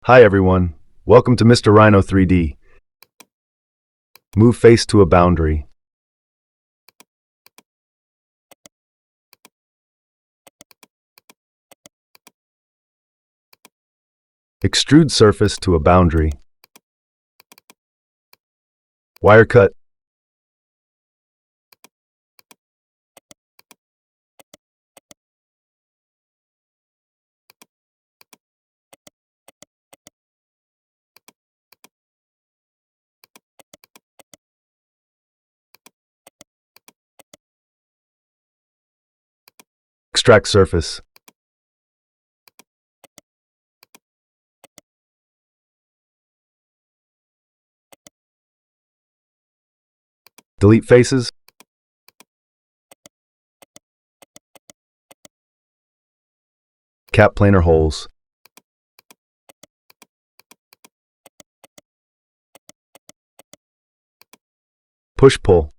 Hi everyone, welcome to Mr. Rhino 3D. Move face to a boundary. Extrude surface to a boundary. Wire cut. Extract surface. Delete faces. Cap planar holes. Push-pull.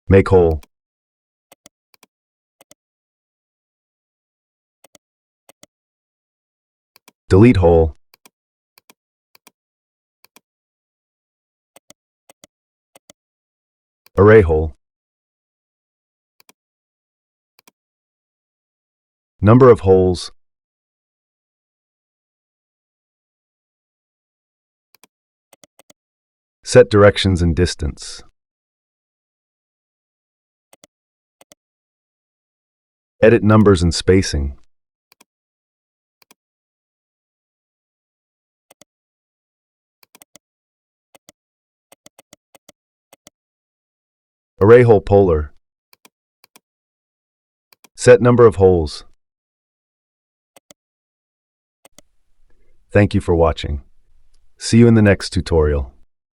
Make hole. Delete hole. Array hole. Number of holes. Set directions and distance. Edit numbers and spacing. Array hole polar. Set number of holes. Thank you for watching. See you in the next tutorial.